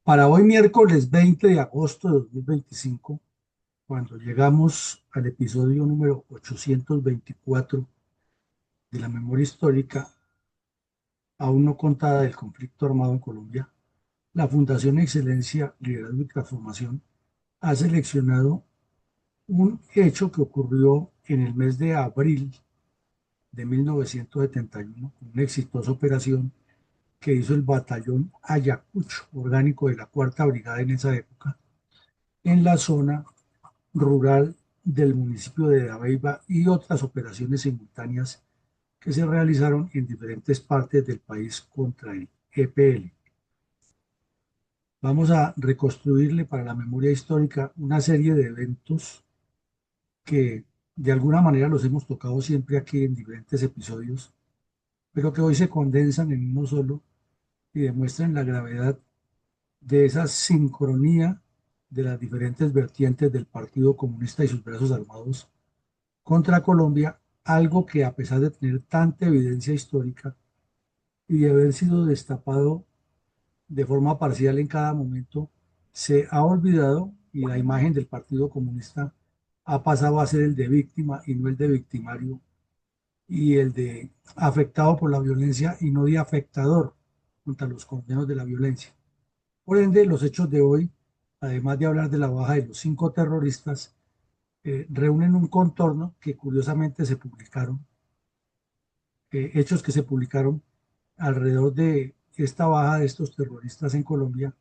Para hoy miércoles 20 de agosto de 2025, cuando llegamos al episodio número 824 de la memoria histórica aún no contada del conflicto armado en Colombia, la Fundación Excelencia, Liderazgo y Transformación ha seleccionado un hecho que ocurrió en el mes de abril de 1971, una exitosa operación que hizo el batallón Ayacucho, orgánico de la Cuarta Brigada en esa época, en la zona rural del municipio de Dabeiba y otras operaciones simultáneas que se realizaron en diferentes partes del país contra el EPL. Vamos a reconstruirle para la memoria histórica una serie de eventos que de alguna manera los hemos tocado siempre aquí en diferentes episodios, pero que hoy se condensan en uno solo y demuestran la gravedad de esa sincronía de las diferentes vertientes del Partido Comunista y sus brazos armados contra Colombia, algo que a pesar de tener tanta evidencia histórica y de haber sido destapado de forma parcial en cada momento, se ha olvidado y la imagen del Partido Comunista ha pasado a ser el de víctima y no el de victimario y el de afectado por la violencia y no de afectador contra los colombianos de la violencia. Por ende, los hechos de hoy, además de hablar de la baja de los 5 terroristas, reúnen un contorno que curiosamente se publicaron, hechos que se publicaron alrededor de esta baja de estos terroristas en Colombia,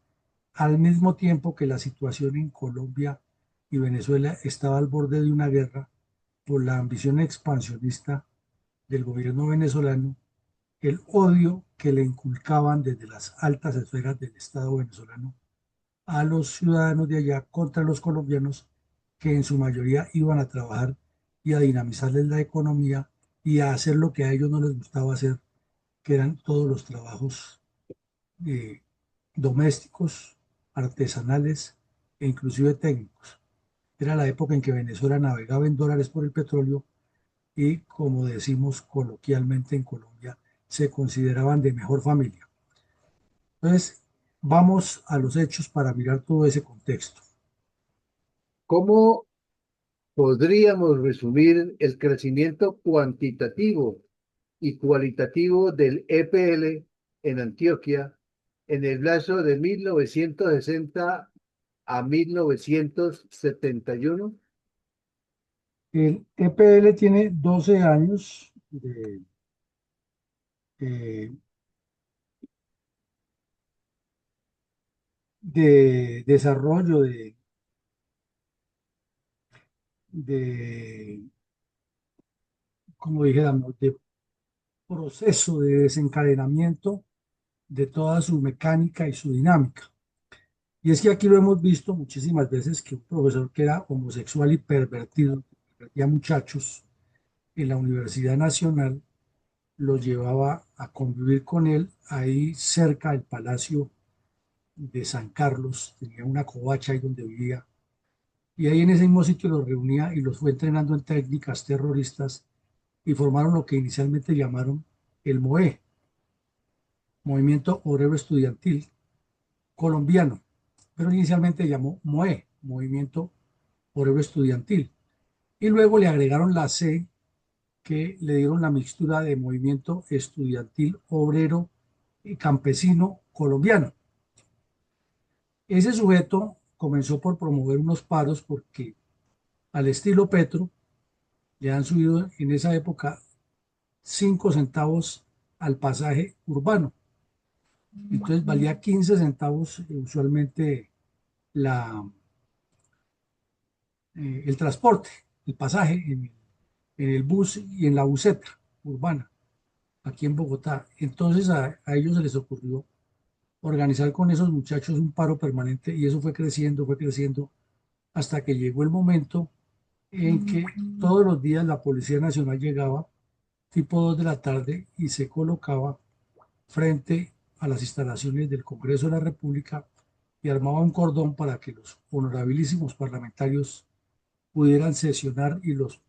al mismo tiempo que la situación en Colombia y Venezuela estaba al borde de una guerra por la ambición expansionista del gobierno venezolano, el odio que le inculcaban desde las altas esferas del Estado venezolano a los ciudadanos de allá contra los colombianos que en su mayoría iban a trabajar y a dinamizarles la economía y a hacer lo que a ellos no les gustaba hacer, que eran todos los trabajos eh, domésticos, artesanales e inclusive técnicos. Era la época en que Venezuela navegaba en dólares por el petróleo y, como decimos coloquialmente en Colombia, se consideraban de mejor familia. Entonces, vamos a los hechos para mirar todo ese contexto. ¿Cómo podríamos resumir el crecimiento cuantitativo y cualitativo del EPL en Antioquia en el lapso de 1960 a 1971? El EPL tiene 12 años eh, de desarrollo, de, como dijéramos, de proceso de desencadenamiento de toda su mecánica y su dinámica. Y es que aquí lo hemos visto muchísimas veces que un profesor que era homosexual y pervertido, pervertía muchachos en la Universidad Nacional, los llevaba a convivir con él ahí cerca del Palacio de San Carlos, tenía una covacha ahí donde vivía, y ahí en ese mismo sitio los reunía y los fue entrenando en técnicas terroristas y formaron lo que inicialmente llamaron el MOE, Movimiento Obrero Estudiantil Colombiano, pero inicialmente llamó MOE, Movimiento Obrero Estudiantil, y luego le agregaron la C que le dieron la mixtura de Movimiento Estudiantil Obrero y Campesino Colombiano. Ese sujeto comenzó por promover unos paros porque al estilo Petro le han subido en esa época 5 centavos al pasaje urbano. Entonces valía 15 centavos usualmente la, el transporte, el pasaje en el bus y en la buseta urbana, aquí en Bogotá. Entonces a ellos se les ocurrió organizar con esos muchachos un paro permanente y eso fue creciendo, hasta que llegó el momento en que todos los días la Policía Nacional llegaba tipo 2 de la tarde y se colocaba frente a las instalaciones del Congreso de la República y armaba un cordón para que los honorabilísimos parlamentarios pudieran sesionar y los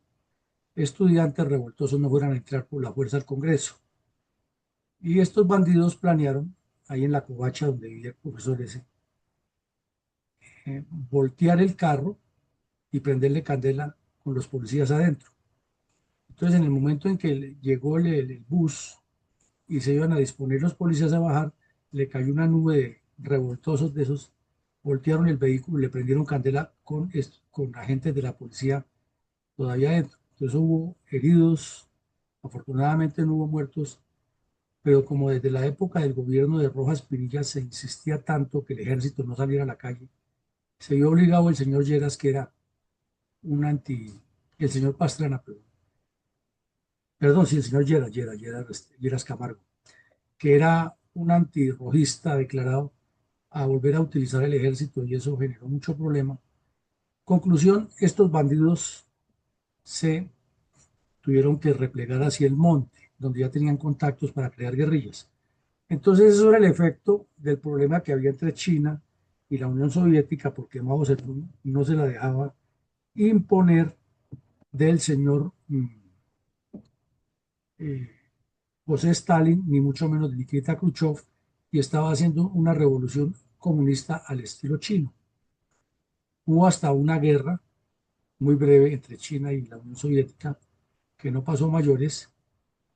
estudiantes revoltosos no fueran a entrar por la fuerza al Congreso. Y estos bandidos planearon, ahí en la covacha donde vivía el profesor ese, voltear el carro y prenderle candela con los policías adentro. Entonces, en el momento en que llegó el bus y se iban a disponer los policías a bajar, le cayó una nube de revoltosos de esos, voltearon el vehículo y le prendieron candela con agentes de la policía todavía adentro. Entonces hubo heridos, afortunadamente no hubo muertos, pero como desde la época del gobierno de Rojas Pinilla se insistía tanto que el ejército no saliera a la calle, se vio obligado el señor Lleras, que era un el señor Pastrana, perdón, sí, el señor Lleras Camargo, que era un antirrojista declarado, a volver a utilizar el ejército y eso generó mucho problema. Conclusión, estos bandidos se tuvieron que replegar hacia el monte, donde ya tenían contactos para crear guerrillas. Entonces eso era el efecto del problema que había entre China y la Unión Soviética, porque Mao Zedong no se la dejaba imponer del señor eh, José Stalin, ni mucho menos de Nikita Khrushchev, y estaba haciendo una revolución comunista al estilo chino. Hubo hasta una guerra muy breve entre China y la Unión Soviética, que no pasó mayores,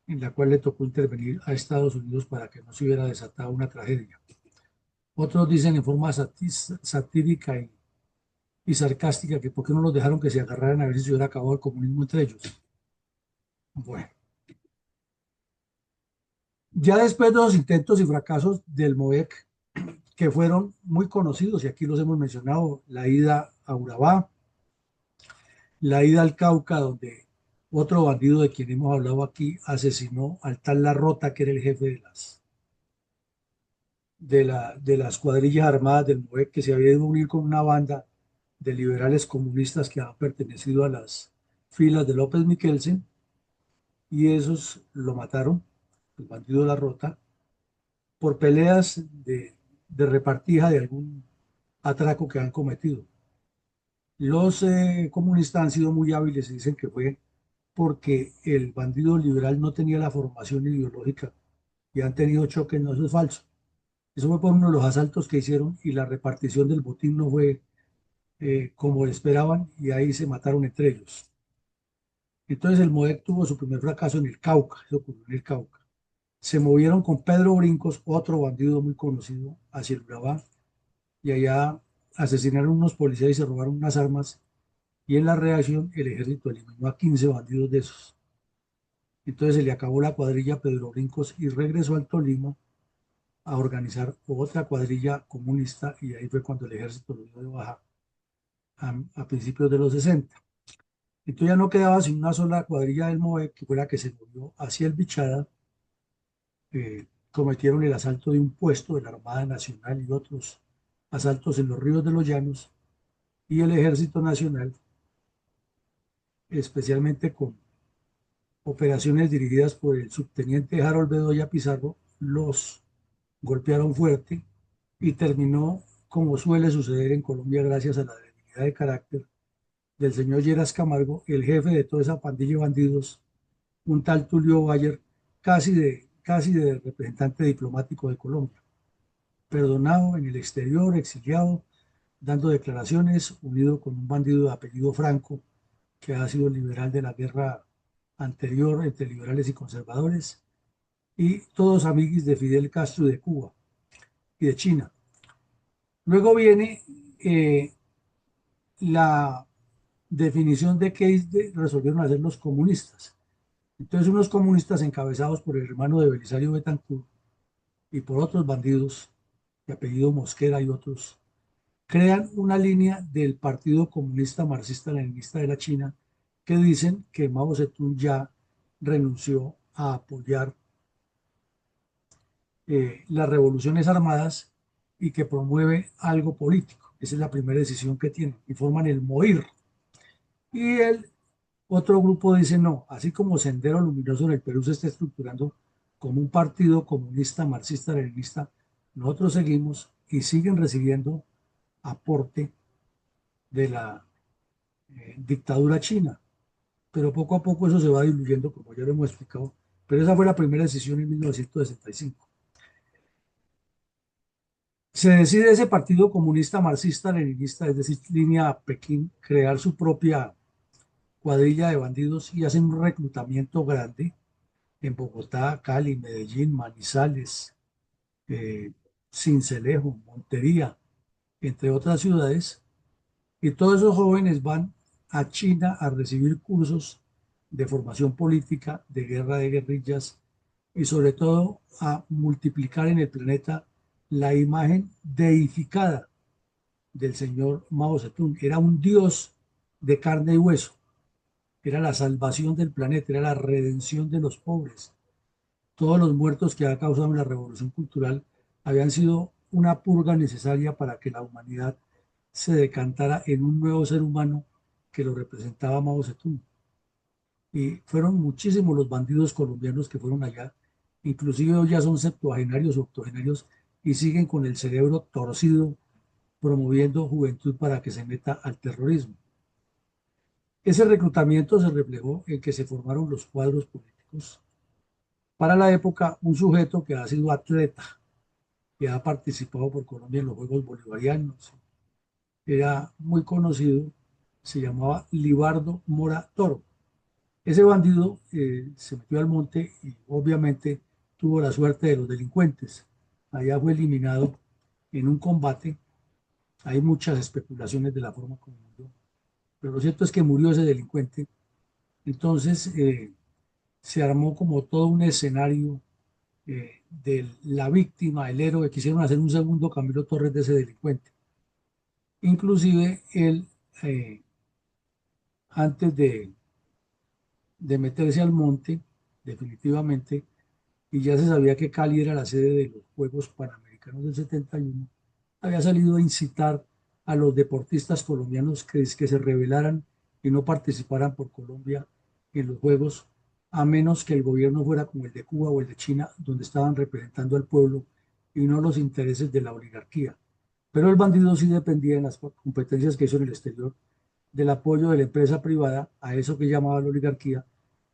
en la cual le tocó intervenir a Estados Unidos para que no se hubiera desatado una tragedia. Otros dicen en forma satírica y sarcástica que por qué no los dejaron que se agarraran a ver si se hubiera acabado el comunismo entre ellos. Bueno, ya después de los intentos y fracasos del MOEC, que fueron muy conocidos, y aquí los hemos mencionado, la ida a Urabá, la ida al Cauca, donde otro bandido de quien hemos hablado aquí asesinó al tal Larrota, que era el jefe de las cuadrillas armadas del MOEC, que se había ido a unir con una banda de liberales comunistas que habían pertenecido a las filas de López Miquelsen, y esos lo mataron, el bandido Larrota, por peleas de repartija de algún atraco que han cometido. Los comunistas han sido muy hábiles y dicen que fue porque el bandido liberal no tenía la formación ideológica y han tenido choques. No, eso es falso. Eso fue por uno de los asaltos que hicieron y la repartición del botín no fue como esperaban y ahí se mataron entre ellos. Entonces el MODEC tuvo su primer fracaso en el Cauca, eso ocurrió en el Cauca. Se movieron con Pedro Brincos, otro bandido muy conocido, hacia el Urabá, y allá asesinaron unos policías y se robaron unas armas, y en la reacción el ejército eliminó a 15 bandidos de esos. Entonces se le acabó la cuadrilla a Pedro Brincos y regresó al Tolima a organizar otra cuadrilla comunista, y ahí fue cuando el ejército lo dio de baja a principios de los 60. Entonces ya no quedaba sin una sola cuadrilla del MOE, que fue la que se movió hacia el Bichada. Cometieron el asalto de un puesto de la Armada Nacional y otros asaltos en los ríos de los Llanos, y el Ejército Nacional, especialmente con operaciones dirigidas por el subteniente Harold Bedoya Pizarro, los golpearon fuerte y terminó, como suele suceder en Colombia, gracias a la debilidad de carácter del señor Lleras Camargo, el jefe de toda esa pandilla de bandidos, un tal Tulio Bayer, casi de representante diplomático de Colombia, perdonado en el exterior, exiliado, dando declaraciones, unido con un bandido de apellido Franco, que ha sido liberal de la guerra anterior entre liberales y conservadores, y todos amiguis de Fidel Castro y de Cuba y de China. Luego viene la definición de qué resolvieron hacer los comunistas. Entonces unos comunistas encabezados por el hermano de Belisario Betancourt y por otros bandidos de apellido Mosquera y otros, crean una línea del Partido Comunista Marxista-Leninista de la China, que dicen que Mao Zedong ya renunció a apoyar las revoluciones armadas y que promueve algo político. Esa es la primera decisión que tienen y forman el MOIR. Y el otro grupo dice no, así como Sendero Luminoso en el Perú se está estructurando como un partido comunista, marxista, leninista, nosotros seguimos y siguen recibiendo aporte de la dictadura china, pero poco a poco eso se va diluyendo, como ya lo hemos explicado, pero esa fue la primera decisión en 1965. Se decide ese partido comunista marxista-leninista, es decir, línea Pekín, crear su propia cuadrilla de bandidos y hacen un reclutamiento grande en Bogotá, Cali, Medellín, Manizales, eh, Sincelejo, Montería, entre otras ciudades. Y todos esos jóvenes van a China a recibir cursos de formación política, de guerra de guerrillas y sobre todo a multiplicar en el planeta la imagen deificada del señor Mao Zedong. Era un dios de carne y hueso, era la salvación del planeta, era la redención de los pobres. Todos los muertos que ha causado la revolución cultural habían sido una purga necesaria para que la humanidad se decantara en un nuevo ser humano que lo representaba Mao Zedong. Y fueron muchísimos los bandidos colombianos que fueron allá, inclusive hoy ya son septuagenarios o octogenarios y siguen con el cerebro torcido promoviendo juventud para que se meta al terrorismo. Ese reclutamiento se reflejó en que se formaron los cuadros políticos. Para la época, un sujeto que ha sido atleta, que ha participado por Colombia en los Juegos Bolivarianos, era muy conocido, se llamaba Libardo Mora Toro. Ese bandido se metió al monte y obviamente tuvo la suerte de los delincuentes. Allá fue eliminado en un combate. Hay muchas especulaciones de la forma como murió, pero lo cierto es que murió ese delincuente. Entonces se armó como todo un escenario de la víctima, el héroe, quisieron hacer un segundo Camilo Torres de ese delincuente. Inclusive él, eh, antes de meterse al monte, definitivamente, y ya se sabía que Cali era la sede de los Juegos Panamericanos del 71, había salido a incitar a los deportistas colombianos que se rebelaran y no participaran por Colombia en los Juegos, a menos que el gobierno fuera como el de Cuba o el de China, donde estaban representando al pueblo y no los intereses de la oligarquía. Pero el bandido sí dependía en las competencias que hizo en el exterior del apoyo de la empresa privada a eso que llamaba la oligarquía,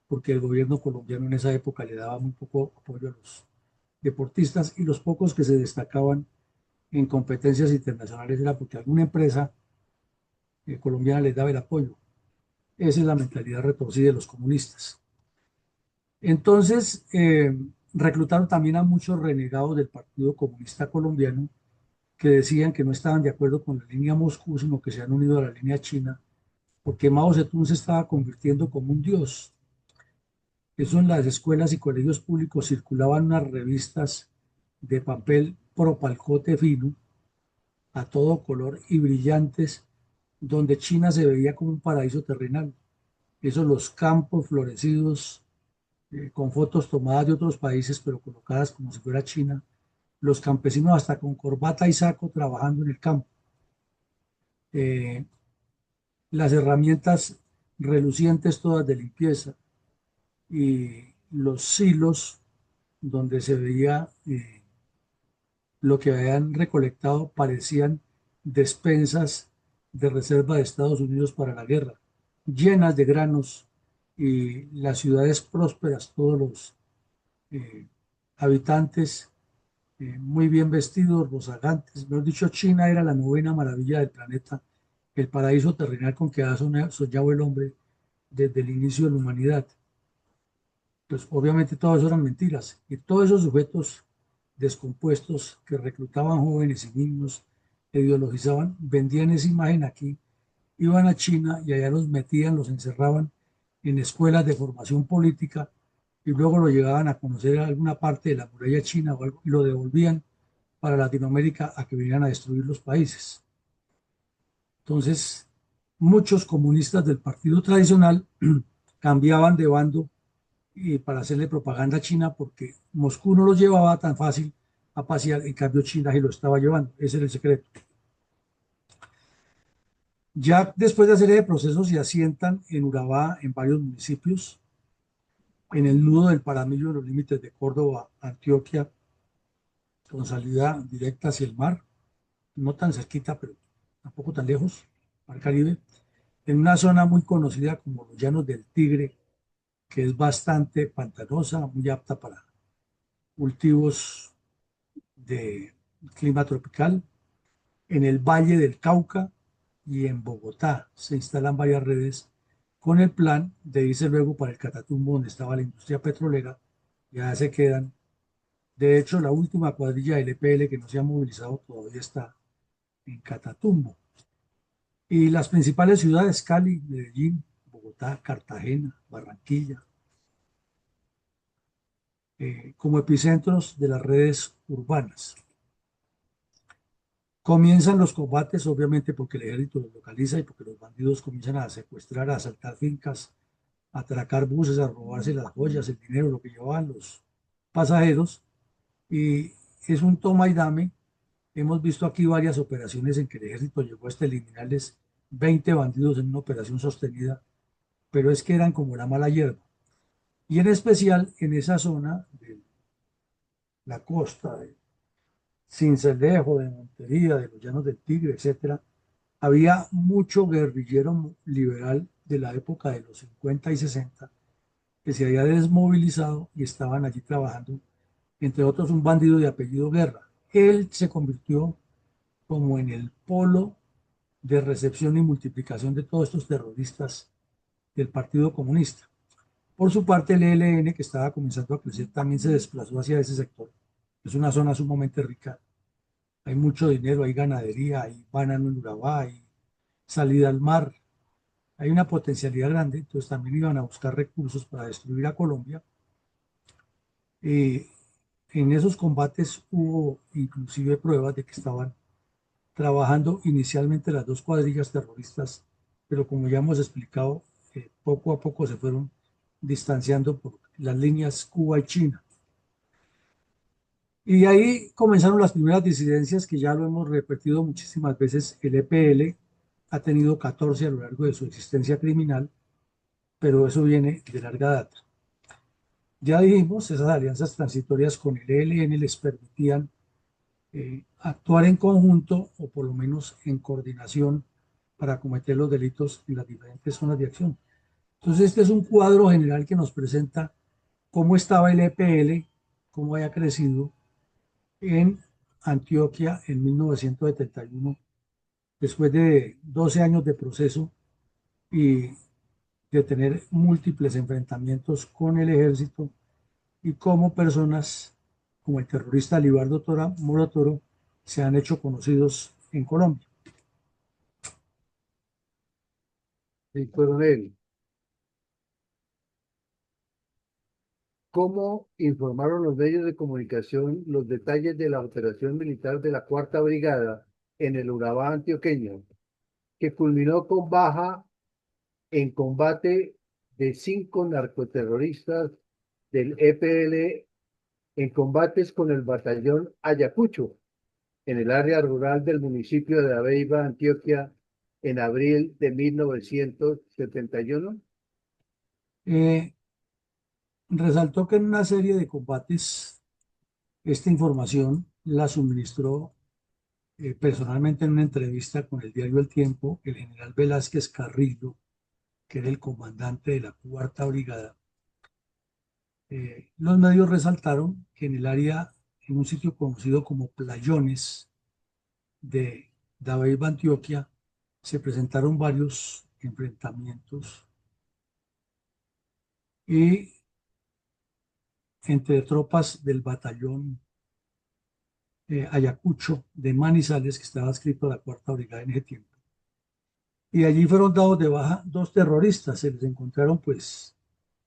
porque el gobierno colombiano en esa época le daba muy poco apoyo a los deportistas y los pocos que se destacaban en competencias internacionales era porque alguna empresa colombiana les daba el apoyo. Esa es la mentalidad retorcida de los comunistas. Entonces, reclutaron también a muchos renegados del Partido Comunista Colombiano que decían que no estaban de acuerdo con la línea Moscú, sino que se han unido a la línea China, porque Mao Zedong se estaba convirtiendo como un dios. Eso en las escuelas y colegios públicos circulaban unas revistas de papel propalcote fino, a todo color y brillantes, donde China se veía como un paraíso terrenal. Esos los campos florecidos, con fotos tomadas de otros países, pero colocadas como si fuera China, los campesinos hasta con corbata y saco trabajando en el campo. Eh, las herramientas relucientes todas de limpieza y los silos donde se veía lo que habían recolectado parecían despensas de reserva de Estados Unidos para la guerra, llenas de granos y las ciudades prósperas, todos los eh, habitantes muy bien vestidos, rozagantes. Mejor dicho, China era la novena maravilla del planeta, el paraíso terrenal con que ha soñado el hombre desde el inicio de la humanidad. Pues obviamente todo eso eran mentiras. Y todos esos sujetos descompuestos que reclutaban jóvenes y niños, que ideologizaban, vendían esa imagen aquí, iban a China y allá los metían, los encerraban en escuelas de formación política y luego lo llevaban a conocer alguna parte de la muralla china o algo y lo devolvían para Latinoamérica a que vinieran a destruir los países. Entonces, muchos comunistas del partido tradicional cambiaban de bando para hacerle propaganda a China porque Moscú no los llevaba tan fácil a pasear, en cambio China sí lo estaba llevando, ese era el secreto. Ya después de hacer ese proceso se asientan en Urabá, en varios municipios, en el nudo del Paramillo, en los límites de Córdoba, Antioquia, con salida directa hacia el mar, no tan cerquita, pero tampoco tan lejos, al Caribe, en una zona muy conocida como los Llanos del Tigre, que es bastante pantanosa, muy apta para cultivos de clima tropical. En el Valle del Cauca y en Bogotá se instalan varias redes con el plan de irse luego para el Catatumbo, donde estaba la industria petrolera. Ya se quedan. De hecho, la última cuadrilla del EPL que no se ha movilizado todavía está en Catatumbo. Y las principales ciudades, Cali, Medellín, Bogotá, Cartagena, Barranquilla, como epicentros de las redes urbanas. Comienzan los combates, obviamente, porque el ejército los localiza y porque los bandidos comienzan a secuestrar, a asaltar fincas, a atracar buses, a robarse las joyas, el dinero, lo que llevaban los pasajeros. Y es un toma y dame. Hemos visto aquí varias operaciones en que el ejército llegó hasta eliminarles 20 bandidos en una operación sostenida, pero es que eran como la mala hierba. Y en especial en esa zona de la costa, de Sincelejo, de Montería, de los Llanos del Tigre, etcétera, había mucho guerrillero liberal de la época de los 50 y 60 que se había desmovilizado y estaban allí trabajando, entre otros un bandido de apellido Guerra. Él se convirtió como en el polo de recepción y multiplicación de todos estos terroristas del Partido Comunista. Por su parte, el ELN, que estaba comenzando a crecer, también se desplazó hacia ese sector. Es una zona sumamente rica. Hay mucho dinero, hay ganadería, hay banano en Urabá, hay salida al mar, hay una potencialidad grande. Entonces también iban a buscar recursos para destruir a Colombia. Eh, en esos combates hubo inclusive pruebas de que estaban trabajando inicialmente las dos cuadrillas terroristas, pero como ya hemos explicado, poco a poco se fueron distanciando por las líneas Cuba y China. Y ahí comenzaron las primeras disidencias que ya lo hemos repetido muchísimas veces. El EPL ha tenido 14 a lo largo de su existencia criminal, pero eso viene de larga data. Ya dijimos, esas alianzas transitorias con el ELN les permitían actuar en conjunto o por lo menos en coordinación para cometer los delitos en las diferentes zonas de acción. Entonces, este es un cuadro general que nos presenta cómo estaba el EPL, cómo había crecido en Antioquia en 1971, después de 12 años de proceso y de tener múltiples enfrentamientos con el ejército y cómo personas como el terrorista Libardo Moro Toro se han hecho conocidos en Colombia. Sí, coronel, ¿cómo informaron los medios de comunicación los detalles de la operación militar de la Cuarta Brigada en el Urabá antioqueño, que culminó con baja en combate de 5 narcoterroristas del EPL en combates con el batallón Ayacucho en el área rural del municipio de Abeiba, Antioquia, en abril de 1971? Eh, Resaltó que en una serie de combates esta información la suministró personalmente en una entrevista con el diario El Tiempo el general Velázquez Carrillo, que era el comandante de la Cuarta Brigada. Los medios resaltaron que en el área, en un sitio conocido como Playones de Dabeiba, Antioquia, se presentaron varios enfrentamientos y entre tropas del batallón Ayacucho de Manizales, que estaba adscrito a la Cuarta Brigada en ese tiempo. Y allí fueron dados de baja dos terroristas. Se les encontraron pues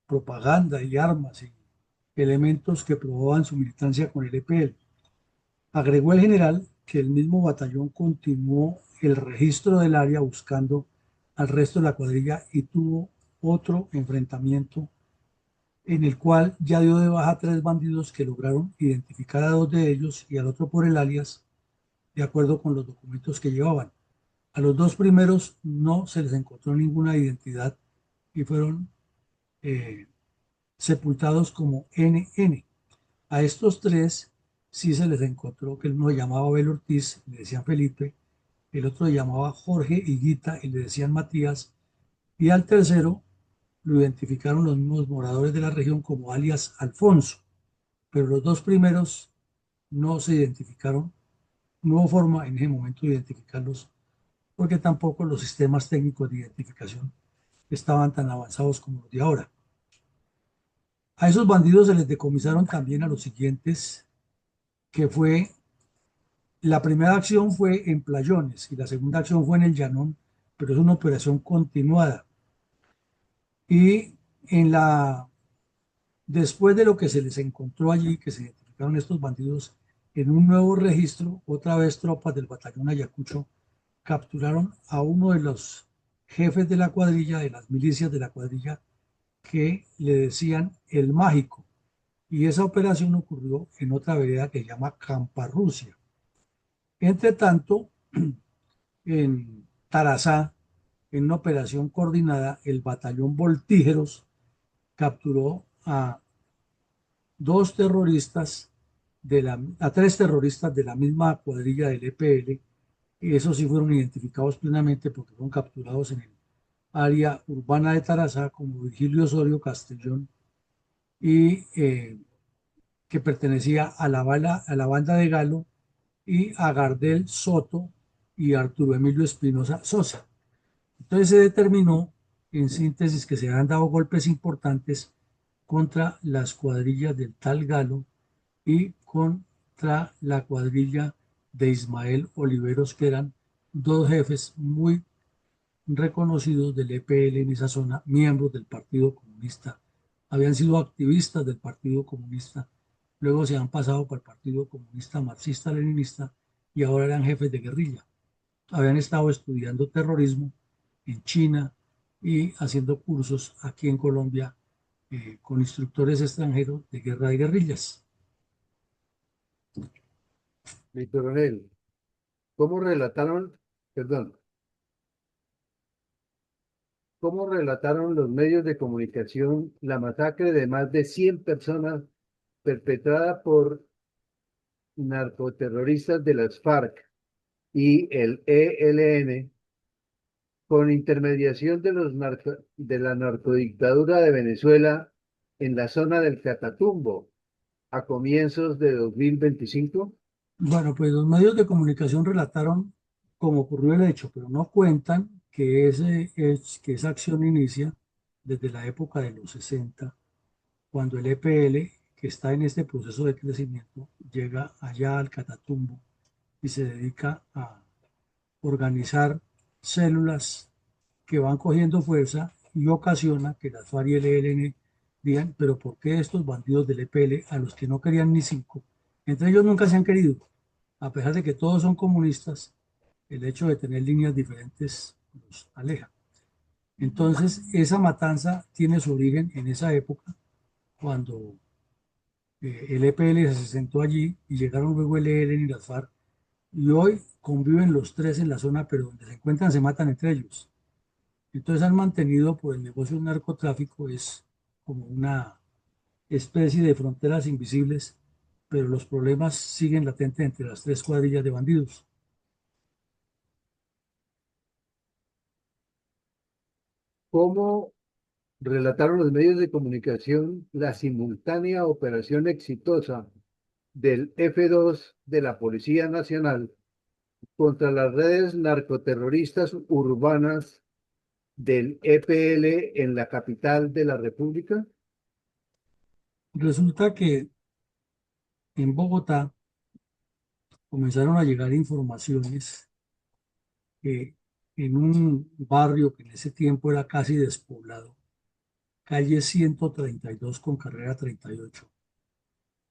propaganda y armas y elementos que probaban su militancia con el EPL. Agregó el general que el mismo batallón continuó el registro del área buscando al resto de la cuadrilla y tuvo otro enfrentamiento en el cual ya dio de baja a 3 bandidos que lograron identificar a 2 de ellos y al otro por el alias, de acuerdo con los documentos que llevaban. A los 2 primeros no se les encontró ninguna identidad y fueron eh, sepultados como NN. A estos 3 sí se les encontró que uno se llamaba Abel Ortiz, le decían Felipe, el otro se llamaba Jorge Higuita y le decían Matías, y al tercero lo identificaron los mismos moradores de la región como alias Alfonso, pero los 2 primeros no se identificaron no hubo forma en ese momento de identificarlos, porque tampoco los sistemas técnicos de identificación estaban tan avanzados como los de ahora. A esos bandidos se les decomisaron también a los siguientes, que fue, la primera acción fue en Playones y la segunda acción fue en el Llanón, pero es una operación continuada. Y en la, después de lo que se les encontró allí, que se identificaron estos bandidos, en un nuevo registro, otra vez tropas del batallón Ayacucho capturaron a uno de los jefes de la cuadrilla, de las milicias de la cuadrilla, que le decían el mágico. Y esa operación ocurrió en otra vereda que se llama Camparrusia. Entre tanto, en Tarazá, en una operación coordinada, el batallón Voltígeros capturó a dos terroristas a tres terroristas de la misma cuadrilla del EPL, y esos sí fueron identificados plenamente porque fueron capturados en el área urbana de Tarazá como Virgilio Osorio Castellón y que pertenecía a la banda de Galo y a Gardel Soto y Arturo Emilio Espinosa Sosa. Entonces se determinó, en síntesis, que se habían dado golpes importantes contra las cuadrillas del tal Galo y contra la cuadrilla de Ismael Oliveros, que eran dos jefes muy reconocidos del EPL en esa zona, miembros del Partido Comunista. Habían sido activistas del Partido Comunista, luego se han pasado para el Partido Comunista Marxista-Leninista y ahora eran jefes de guerrilla. Habían estado estudiando terrorismo en China y haciendo cursos aquí en Colombia con instructores extranjeros de guerra de guerrillas. Mi coronel, ¿cómo relataron, perdón, cómo relataron los medios de comunicación la masacre de más de 100 personas perpetrada por narcoterroristas de las FARC y el ELN con intermediación de de la narcodictadura de Venezuela en la zona del Catatumbo a comienzos de 2025? Bueno, pues los medios de comunicación relataron cómo ocurrió el hecho, pero no cuentan que esa acción inicia desde la época de los 60, cuando el EPL, que está en este proceso de crecimiento, llega allá al Catatumbo y se dedica a organizar células que van cogiendo fuerza y ocasiona que las FARC y el ELN digan, pero ¿por qué estos bandidos del EPL, a los que no querían ni cinco, entre ellos nunca se han querido, a pesar de que todos son comunistas, el hecho de tener líneas diferentes los aleja? Entonces, esa matanza tiene su origen en esa época, cuando el EPL se sentó allí y llegaron luego el ELN y las FARC, y hoy conviven los tres en la zona, pero donde se encuentran se matan entre ellos. Entonces han mantenido por el negocio del narcotráfico, es como una especie de fronteras invisibles, pero los problemas siguen latentes entre las tres cuadrillas de bandidos. ¿Cómo relataron los medios de comunicación la simultánea operación exitosa del F2 de la Policía Nacional contra las redes narcoterroristas urbanas del EPL en la capital de la República? Resulta que en Bogotá comenzaron a llegar informaciones que en un barrio que en ese tiempo era casi despoblado, calle 132 con carrera 38,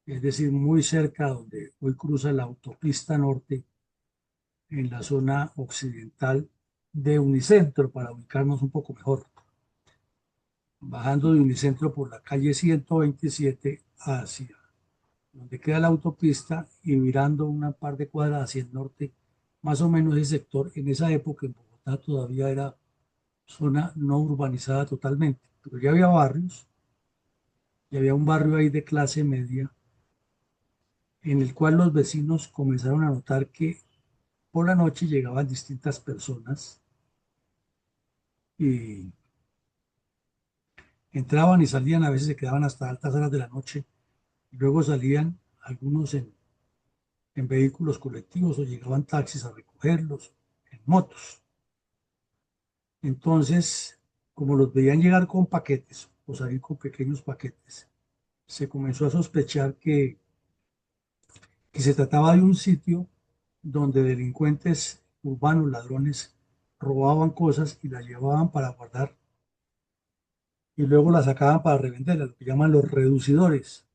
es decir, muy cerca donde hoy cruza la autopista norte, en la zona occidental de Unicentro, para ubicarnos un poco mejor, bajando de Unicentro por la calle 127 hacia donde queda la autopista y virando una par de cuadras hacia el norte, más o menos ese sector. En esa época en Bogotá todavía era zona no urbanizada totalmente, pero ya había barrios, ya había un barrio ahí de clase media, en el cual los vecinos comenzaron a notar que por la noche llegaban distintas personas y entraban y salían, a veces se quedaban hasta altas horas de la noche, y luego salían algunos en vehículos colectivos o llegaban taxis a recogerlos, en motos. Entonces, como los veían llegar con paquetes o salir con pequeños paquetes, se comenzó a sospechar que se trataba de un sitio donde delincuentes urbanos, ladrones, robaban cosas y las llevaban para guardar y luego las sacaban para revenderlas, lo que llaman los reducidores,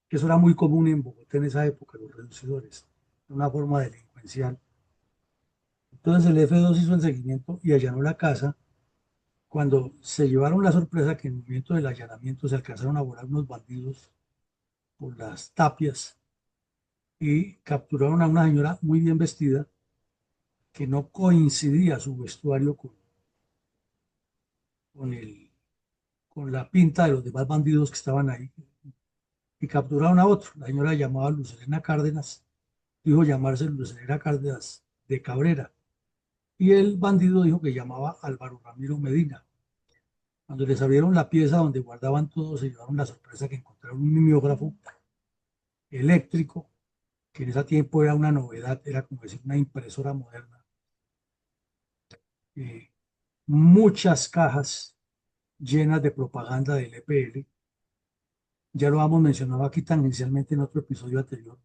que eso era muy común en Bogotá en esa época, los reducidores, una forma delincuencial. Entonces el F2 hizo el seguimiento y allanó la casa. Cuando se llevaron la sorpresa que en el momento del allanamiento se alcanzaron a volar unos bandidos por las tapias y capturaron a una señora muy bien vestida que no coincidía su vestuario con, el, con la pinta de los demás bandidos que estaban ahí y capturaron a otro. La señora llamaba Lucelena Cárdenas, dijo llamarse Lucelena Cárdenas de Cabrera y el bandido dijo que llamaba Álvaro Ramiro Medina. Cuando les abrieron la pieza donde guardaban todo, se llevaron la sorpresa que encontraron un mimeógrafo eléctrico, que en ese tiempo era una novedad, era como decir una impresora moderna. Eh, Muchas cajas llenas de propaganda del EPL. Ya lo hemos mencionado aquí tangencialmente en otro episodio anterior.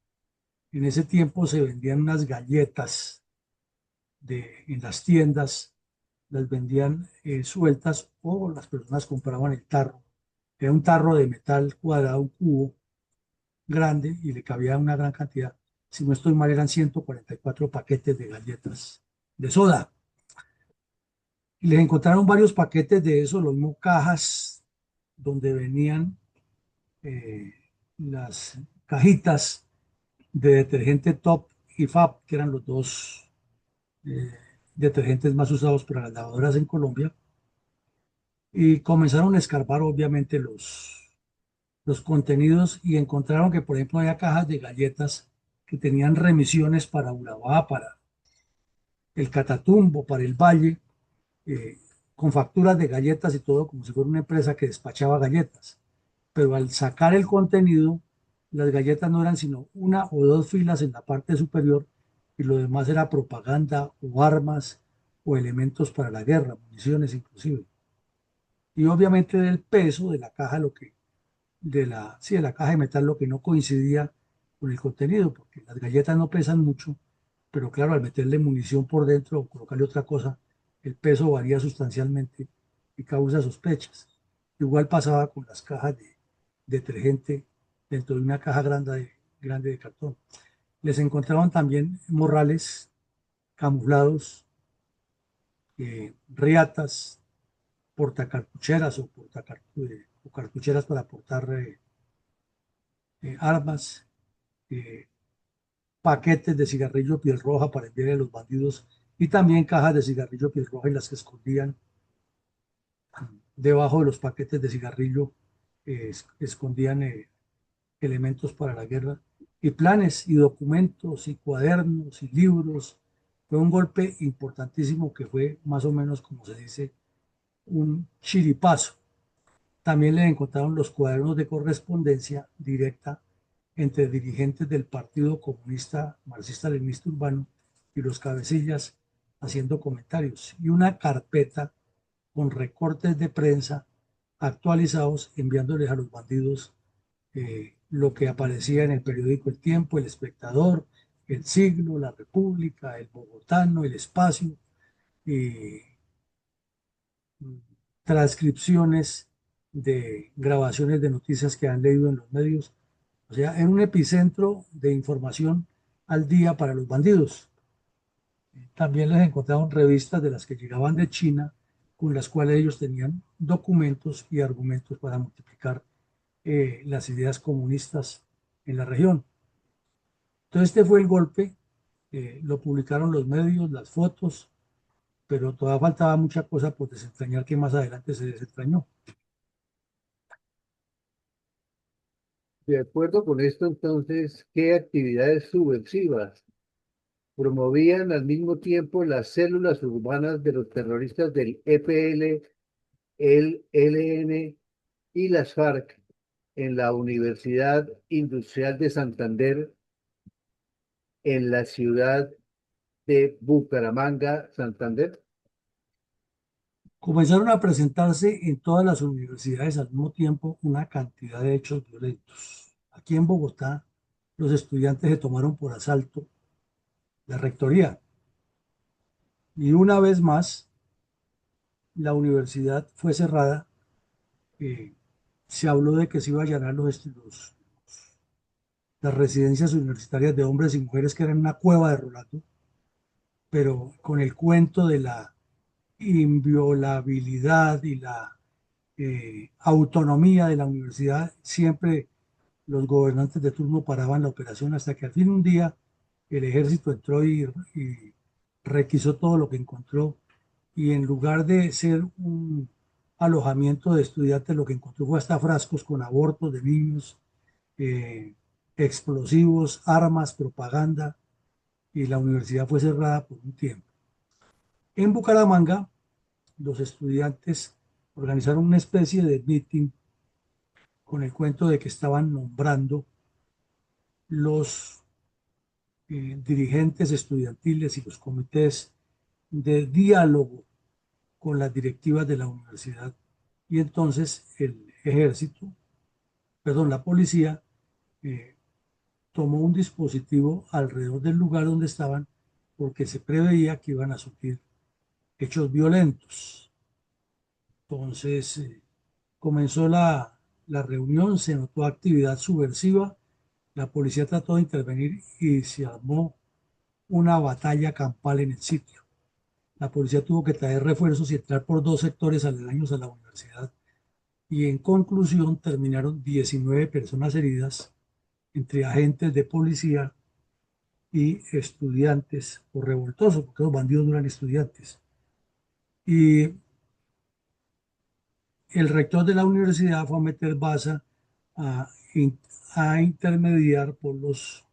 En ese tiempo se vendían unas galletas en las tiendas, las vendían sueltas o las personas compraban el tarro. Era un tarro de metal cuadrado, un cubo grande y le cabía una gran cantidad. Si no estoy mal, eran 144 paquetes de galletas de soda. Y les encontraron varios paquetes de eso, los mismos cajas donde venían eh, las cajitas de detergente Top y Fab, que eran los dos eh, detergentes más usados para las lavadoras en Colombia. Y comenzaron a escarbar, obviamente, los contenidos y encontraron que, por ejemplo, había cajas de galletas que tenían remisiones para Urabá, para el Catatumbo, para el Valle, eh, con facturas de galletas y todo, como si fuera una empresa que despachaba galletas. Pero al sacar el contenido, las galletas no eran sino una o dos filas en la parte superior y lo demás era propaganda o armas o elementos para la guerra, municiones inclusive. Y obviamente del peso de la caja, sí, de la caja de metal, lo que no coincidía con el contenido, porque las galletas no pesan mucho, pero claro, al meterle munición por dentro o colocarle otra cosa, el peso varía sustancialmente y causa sospechas. Igual pasaba con las cajas de detergente dentro de una caja grande de cartón. Les encontraban también morrales camuflados, riatas, portacartucheras o cartucheras para portar armas, eh, paquetes de cigarrillo piel roja para enviar a los bandidos y también cajas de cigarrillo piel roja y las que escondían debajo de los paquetes de cigarrillo, escondían elementos para la guerra y planes y documentos y cuadernos y libros. Fue un golpe importantísimo que fue más o menos, como se dice, un chiripazo. También le encontraron los cuadernos de correspondencia directa entre dirigentes del Partido Comunista Marxista-Leninista Urbano y los cabecillas haciendo comentarios y una carpeta con recortes de prensa actualizados enviándoles a los bandidos lo que aparecía en el periódico El Tiempo, El Espectador, El Siglo, La República, El Bogotano, El Espacio, y transcripciones de grabaciones de noticias que han leído en los medios. O sea, en un epicentro de información al día para los bandidos. También les encontraron revistas de las que llegaban de China, con las cuales ellos tenían documentos y argumentos para multiplicar las ideas comunistas en la región. Entonces, este fue el golpe, lo publicaron los medios, las fotos, pero todavía faltaba mucha cosa por desentrañar que más adelante se desentrañó. De acuerdo con esto, entonces, ¿qué actividades subversivas promovían al mismo tiempo las células urbanas de los terroristas del EPL, el ELN y las FARC en la Universidad Industrial de Santander en la ciudad de Bucaramanga, Santander? Comenzaron a presentarse en todas las universidades al mismo tiempo una cantidad de hechos violentos. Aquí en Bogotá, los estudiantes se tomaron por asalto la rectoría y una vez más la universidad fue cerrada. eh, Se habló de que se iba a allanar las residencias universitarias de hombres y mujeres que eran una cueva de Rolando, pero con el cuento de la inviolabilidad y la autonomía de la universidad, siempre los gobernantes de turno paraban la operación hasta que al fin un día el ejército entró y requisó todo lo que encontró y en lugar de ser un alojamiento de estudiantes, lo que encontró fue hasta frascos con abortos de niños, eh, explosivos, armas, propaganda, y la universidad fue cerrada por un tiempo. En Bucaramanga, los estudiantes organizaron una especie de meeting con el cuento de que estaban nombrando los dirigentes estudiantiles y los comités de diálogo con las directivas de la universidad. Y entonces el ejército, perdón, la policía, eh, tomó un dispositivo alrededor del lugar donde estaban porque se preveía que iban a sufrir hechos violentos. Entonces comenzó la reunión, se notó actividad subversiva, la policía trató de intervenir y se armó una batalla campal en el sitio. La policía tuvo que traer refuerzos y entrar por dos sectores aledaños a la universidad. Y en conclusión terminaron 19 personas heridas entre agentes de policía y estudiantes por revoltosos, porque los bandidos no eran estudiantes. Y el rector de la universidad fue a meter baza a, a intermediar por los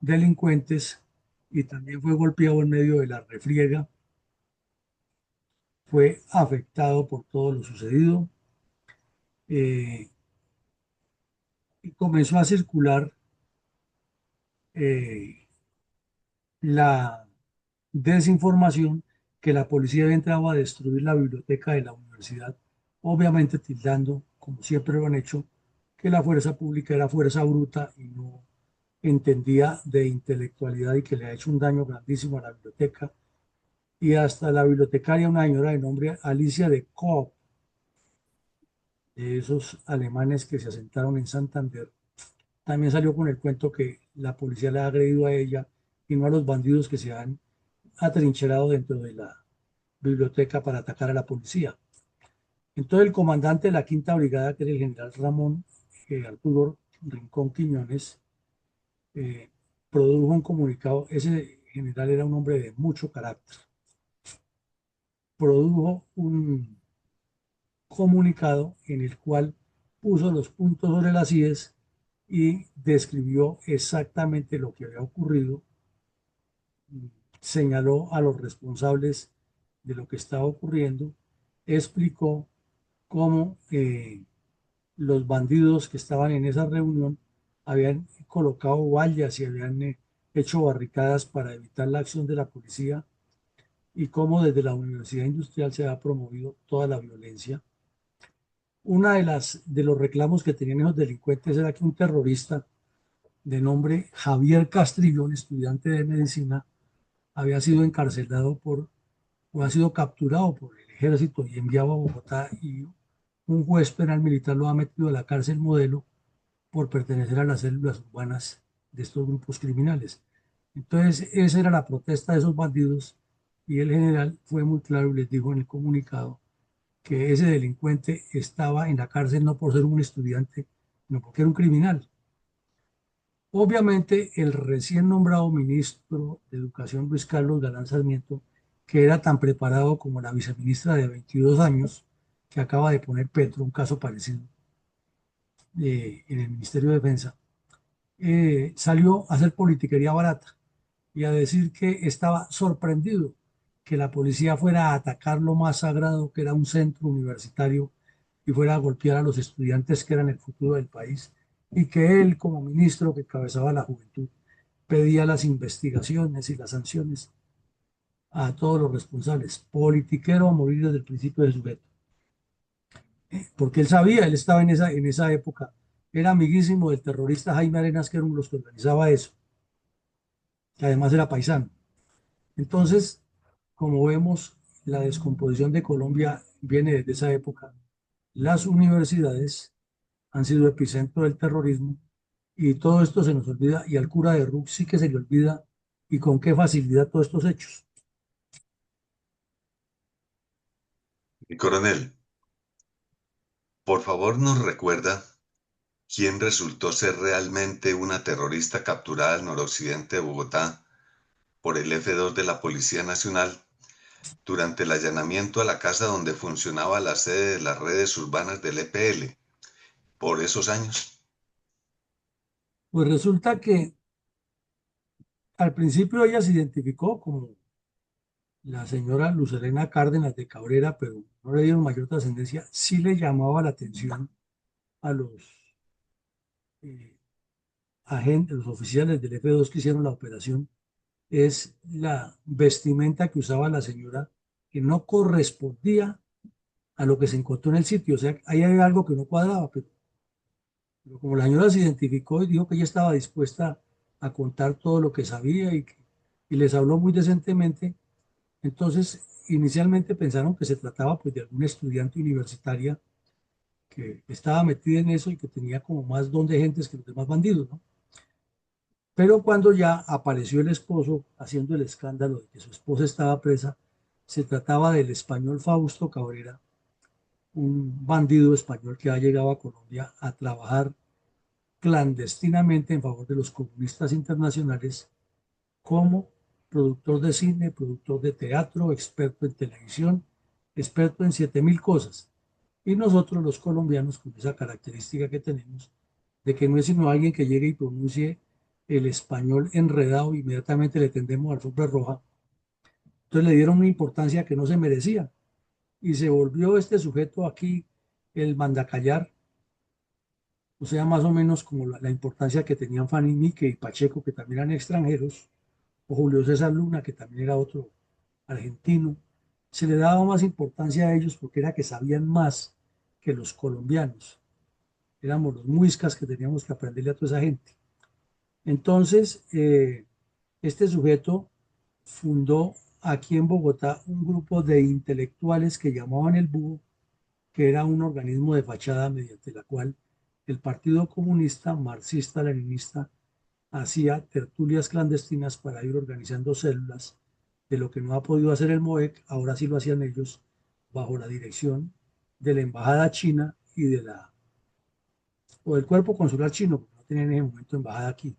delincuentes y también fue golpeado en medio de la refriega, fue afectado por todo lo sucedido eh, y comenzó a circular eh, la desinformación que la policía había entrado a destruir la biblioteca de la universidad, obviamente tildando, como siempre lo han hecho, que la fuerza pública era fuerza bruta y no entendía de intelectualidad y que le ha hecho un daño grandísimo a la biblioteca. Y hasta la bibliotecaria, una señora de nombre Alicia de Koop, de esos alemanes que se asentaron en Santander, también salió con el cuento que la policía le ha agredido a ella y no a los bandidos que se han atrincherado dentro de la biblioteca para atacar a la policía. Entonces el comandante de la quinta brigada, que era el general Ramón Arturo Rincón Quiñones, eh, produjo un comunicado. Ese general era un hombre de mucho carácter. Produjo un comunicado en el cual puso los puntos sobre las IES y describió exactamente lo que había ocurrido, señaló a los responsables de lo que estaba ocurriendo, explicó cómo los bandidos que estaban en esa reunión habían colocado vallas y habían hecho barricadas para evitar la acción de la policía y cómo desde la Universidad Industrial se ha promovido toda la violencia. Una de los reclamos que tenían esos delincuentes era que un terrorista de nombre Javier Castrillón, estudiante de medicina, había sido encarcelado o ha sido capturado por el ejército y enviado a Bogotá y un juez penal militar lo ha metido a la cárcel modelo por pertenecer a las células urbanas de estos grupos criminales. Entonces, esa era la protesta de esos bandidos y el general fue muy claro y les dijo en el comunicado que ese delincuente estaba en la cárcel no por ser un estudiante, sino porque era un criminal. Obviamente, el recién nombrado ministro de Educación, Luis Carlos Galán Sarmiento, que era tan preparado como la viceministra de 22 años, que acaba de poner Petro, un caso parecido en el Ministerio de Defensa, salió a hacer politiquería barata y a decir que estaba sorprendido que la policía fuera a atacar lo más sagrado, que era un centro universitario, y fuera a golpear a los estudiantes que eran el futuro del país, y que él, como ministro que encabezaba la juventud, pedía las investigaciones y las sanciones a todos los responsables, politiquero a morir desde el principio de su veto, porque él sabía, él estaba en esa época, era amiguísimo del terrorista Jaime Arenas, que era uno de los que organizaba eso, que además era paisano. Entonces, como vemos, la descomposición de Colombia viene desde esa época. Las universidades han sido epicentro del terrorismo y todo esto se nos olvida y al cura de RUC sí que se le olvida y con qué facilidad todos estos hechos. Mi coronel, por favor nos recuerda quién resultó ser realmente una terrorista capturada al noroccidente de Bogotá por el F2 de la Policía Nacional durante el allanamiento a la casa donde funcionaba la sede de las redes urbanas del EPL por esos años. Pues resulta que al principio ella se identificó como la señora Luz Helena Cárdenas de Cabrera, pero no le dieron mayor trascendencia. Sí le llamaba la atención a los eh, agentes, los oficiales del F2 que hicieron la operación, es la vestimenta que usaba la señora, que no correspondía a lo que se encontró en el sitio. O sea, ahí había algo que no cuadraba, pero como la señora se identificó y dijo que ella estaba dispuesta a contar todo lo que sabía y les habló muy decentemente, entonces inicialmente pensaron que se trataba pues de alguna estudiante universitaria que estaba metida en eso y que tenía como más don de gentes que los demás bandidos, ¿no? Pero cuando ya apareció el esposo haciendo el escándalo de que su esposa estaba presa, se trataba del español Fausto Cabrera, un bandido español que ha llegado a Colombia a trabajar clandestinamente en favor de los comunistas internacionales como productor de cine, productor de teatro, experto en televisión, experto en 7000 cosas. Y nosotros los colombianos, con esa característica que tenemos, de que no es sino alguien que llegue y pronuncie el español enredado, inmediatamente le tendemos alfombra roja. Entonces le dieron una importancia que no se merecía. Y se volvió este sujeto aquí el mandacallar, o sea, más o menos como la importancia que tenían Fanny Mique y Pacheco, que también eran extranjeros, o Julio César Luna, que también era otro argentino. Se le daba más importancia a ellos porque era que sabían más que los colombianos. Éramos los muiscas que teníamos que aprenderle a toda esa gente. Entonces, este sujeto fundó aquí en Bogotá un grupo de intelectuales que llamaban el Búho, que era un organismo de fachada mediante la cual el Partido Comunista Marxista-Leninista hacía tertulias clandestinas para ir organizando células de lo que no ha podido hacer el MOEC, ahora sí lo hacían ellos, bajo la dirección de la Embajada China y de o del Cuerpo Consular Chino, porque no tenían en ese momento embajada aquí,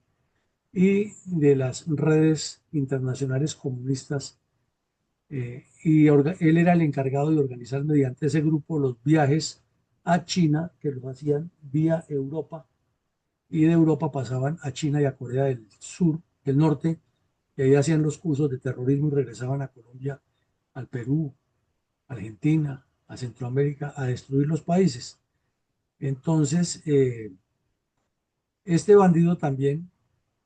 y de las redes internacionales comunistas. Él era el encargado de organizar mediante ese grupo los viajes a China, que los hacían vía Europa, y de Europa pasaban a China y a Corea del Sur, del Norte, y ahí hacían los cursos de terrorismo y regresaban a Colombia, al Perú, Argentina, a Centroamérica, a destruir los países. Entonces, este bandido también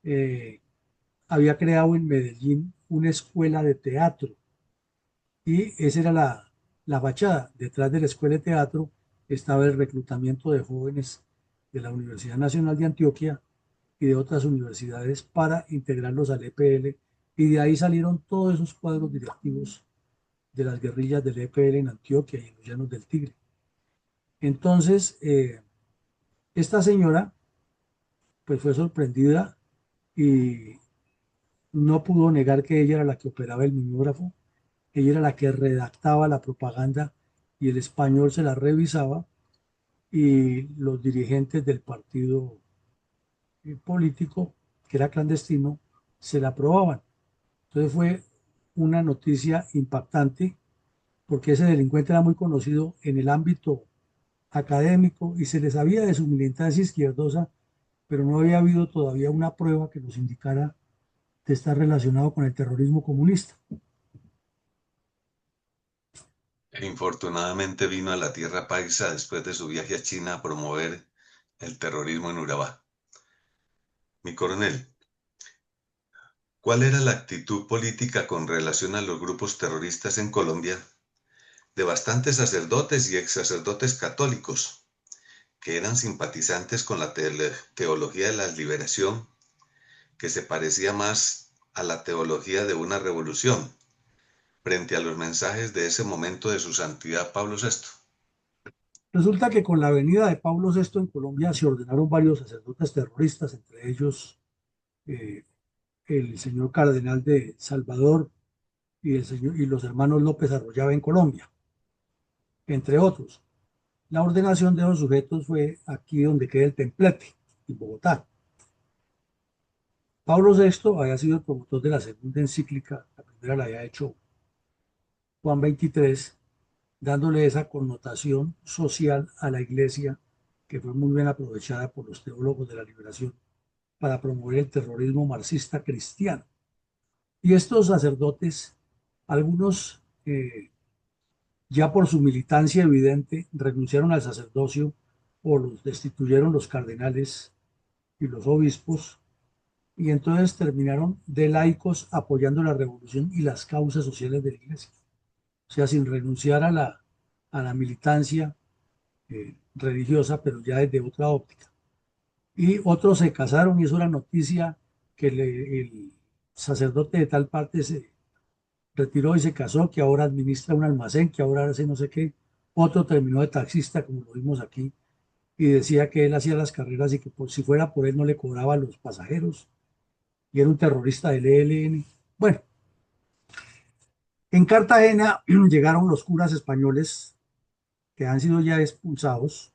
eh, había creado en Medellín una escuela de teatro y esa era la fachada. Detrás de la escuela de teatro estaba el reclutamiento de jóvenes de la Universidad Nacional de Antioquia y de otras universidades para integrarlos al EPL y de ahí salieron todos esos cuadros directivos de las guerrillas del EPL en Antioquia y en los Llanos del Tigre. Entonces, esta señora pues fue sorprendida y no pudo negar que ella era la que operaba el mimeógrafo, ella era la que redactaba la propaganda y el español se la revisaba y los dirigentes del partido político, que era clandestino, se la aprobaban. Entonces fue una noticia impactante porque ese delincuente era muy conocido en el ámbito académico y se le sabía de su militancia izquierdosa, pero no había habido todavía una prueba que nos indicara de estar relacionado con el terrorismo comunista. Infortunadamente vino a la tierra paisa después de su viaje a China a promover el terrorismo en Urabá. Mi coronel, ¿Cuál era la actitud política con relación a los grupos terroristas en Colombia de bastantes sacerdotes y ex sacerdotes católicos que eran simpatizantes con la teología de la liberación, que se parecía más a la teología de una revolución, frente a los mensajes de ese momento de su santidad Pablo VI? Resulta que con la venida de Pablo VI en Colombia se ordenaron varios sacerdotes terroristas, entre ellos eh, el señor cardenal de Salvador y los hermanos López Arroyave en Colombia, entre otros. La ordenación de los sujetos fue aquí donde queda el templete, en Bogotá. Pablo VI había sido el promotor de la segunda encíclica, la primera la había hecho Juan XXIII, dándole esa connotación social a la iglesia que fue muy bien aprovechada por los teólogos de la liberación para promover el terrorismo marxista cristiano. Y estos sacerdotes, algunos ya por su militancia evidente, renunciaron al sacerdocio o los destituyeron los cardenales y los obispos, y entonces terminaron de laicos apoyando la revolución y las causas sociales de la iglesia. O sea, sin renunciar a la militancia religiosa, pero ya desde otra óptica. Y otros se casaron y eso era noticia que el sacerdote de tal parte se retiró y se casó, que ahora administra un almacén, que ahora hace no sé qué. Otro terminó de taxista, como lo vimos aquí, y decía que él hacía las carreras y que si fuera por él no le cobraba a los pasajeros y era un terrorista del ELN. Bueno, en Cartagena llegaron los curas españoles que han sido ya expulsados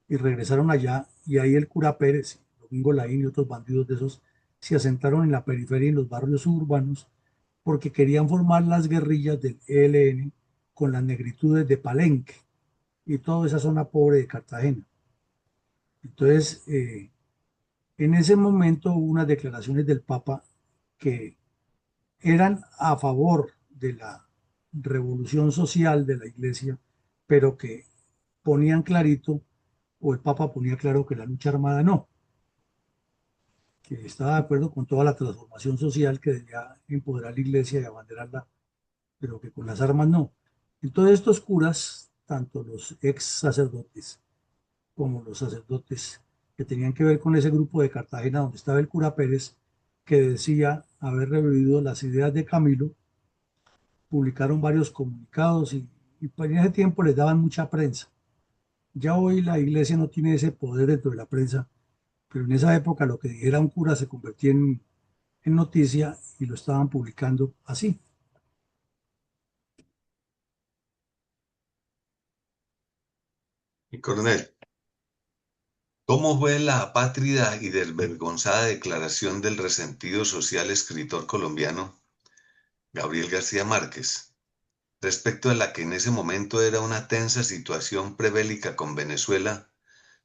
y regresaron allá y ahí el cura Pérez, Domingo Laín y otros bandidos de esos se asentaron en la periferia y en los barrios suburbanos porque querían formar las guerrillas del ELN con las negritudes de Palenque y toda esa zona pobre de Cartagena. Entonces, en ese momento hubo unas declaraciones del Papa que eran a favor de la revolución social de la iglesia, pero que ponían clarito, o el Papa ponía claro que la lucha armada no, que estaba de acuerdo con toda la transformación social que debía empoderar la iglesia y abanderarla, pero que con las armas no. Entonces estos curas, tanto los ex sacerdotes como los sacerdotes que tenían que ver con ese grupo de Cartagena donde estaba el cura Pérez, que decía haber revivido las ideas de Camilo, publicaron varios comunicados y pues en ese tiempo les daban mucha prensa. Ya hoy la iglesia no tiene ese poder dentro de la prensa, pero en esa época lo que dijera un cura se convertía en noticia y lo estaban publicando así. Y coronel, ¿cómo fue la apátrida y desvergonzada declaración del resentido social escritor colombiano Gabriel García Márquez, respecto a la que en ese momento era una tensa situación prebélica con Venezuela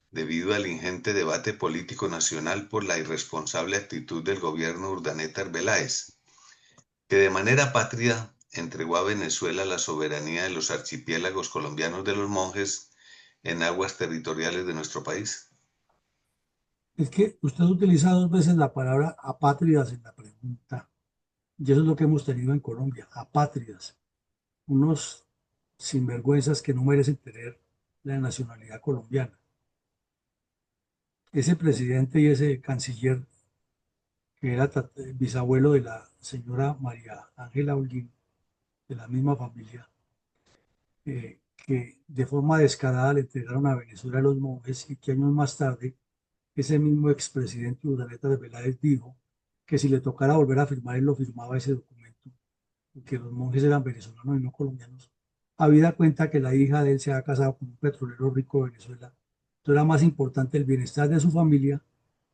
debido al ingente debate político nacional por la irresponsable actitud del gobierno Urdaneta Arbeláez, que de manera apátrida entregó a Venezuela la soberanía de los archipiélagos colombianos de los monjes en aguas territoriales de nuestro país? Es que usted utiliza dos veces la palabra apátridas en la pregunta, y eso es lo que hemos tenido en Colombia, apátridas, unos sinvergüenzas que no merecen tener la nacionalidad colombiana. Ese presidente y ese canciller, que era bisabuelo de la señora María Ángela Holguín, de la misma familia, que de forma descarada le entregaron a Venezuela a los monjes y que años más tarde ese mismo expresidente Urdaneta de Peláez dijo que si le tocara volver a firmar, él lo firmaba ese documento, que los monjes eran venezolanos y no colombianos. Habida cuenta que la hija de él se ha casado con un petrolero rico de Venezuela, entonces era más importante el bienestar de su familia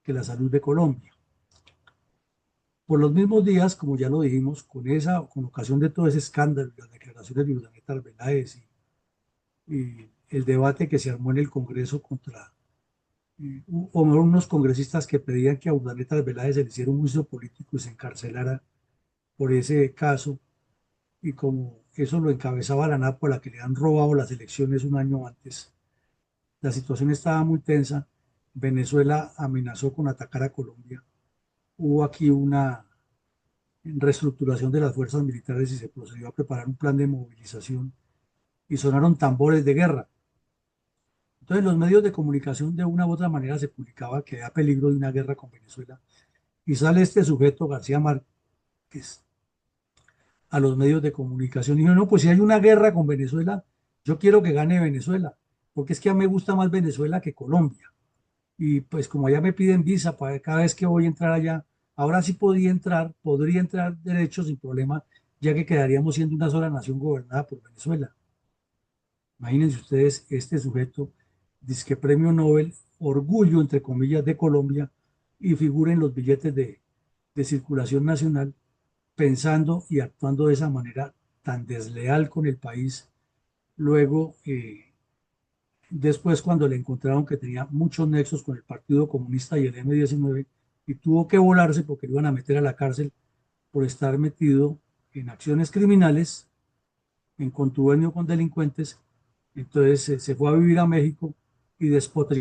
que la salud de Colombia. Por los mismos días, como ya lo dijimos, con ocasión de todo ese escándalo, las declaraciones de Urdaneta Arbeláez y el debate que se armó en el Congreso contra, o mejor, unos congresistas que pedían que a Urdaneta Arbeláez se le hiciera un juicio político y se encarcelara por ese caso, y como eso lo encabezaba la NAPO, a la que le han robado las elecciones un año antes, la situación estaba muy tensa. Venezuela amenazó con atacar a Colombia. Hubo aquí una reestructuración de las fuerzas militares y se procedió a preparar un plan de movilización y sonaron tambores de guerra. Entonces, los medios de comunicación de una u otra manera se publicaba que había peligro de una guerra con Venezuela y sale este sujeto, García Márquez, a los medios de comunicación y dijo, no, pues si hay una guerra con Venezuela, yo quiero que gane Venezuela, porque es que a mí me gusta más Venezuela que Colombia. Y pues como allá me piden visa para cada vez que voy a entrar allá, ahora sí podría entrar derecho sin problema, ya que quedaríamos siendo una sola nación gobernada por Venezuela. Imagínense ustedes este sujeto, disque premio Nobel, orgullo entre comillas de Colombia, y figura en los billetes de circulación nacional, pensando y actuando de esa manera tan desleal con el país. Luego, después cuando le encontraron que tenía muchos nexos con el Partido Comunista y el M-19 y tuvo que volarse porque lo iban a meter a la cárcel por estar metido en acciones criminales, en contubernio con delincuentes, entonces se fue a vivir a México y despotricó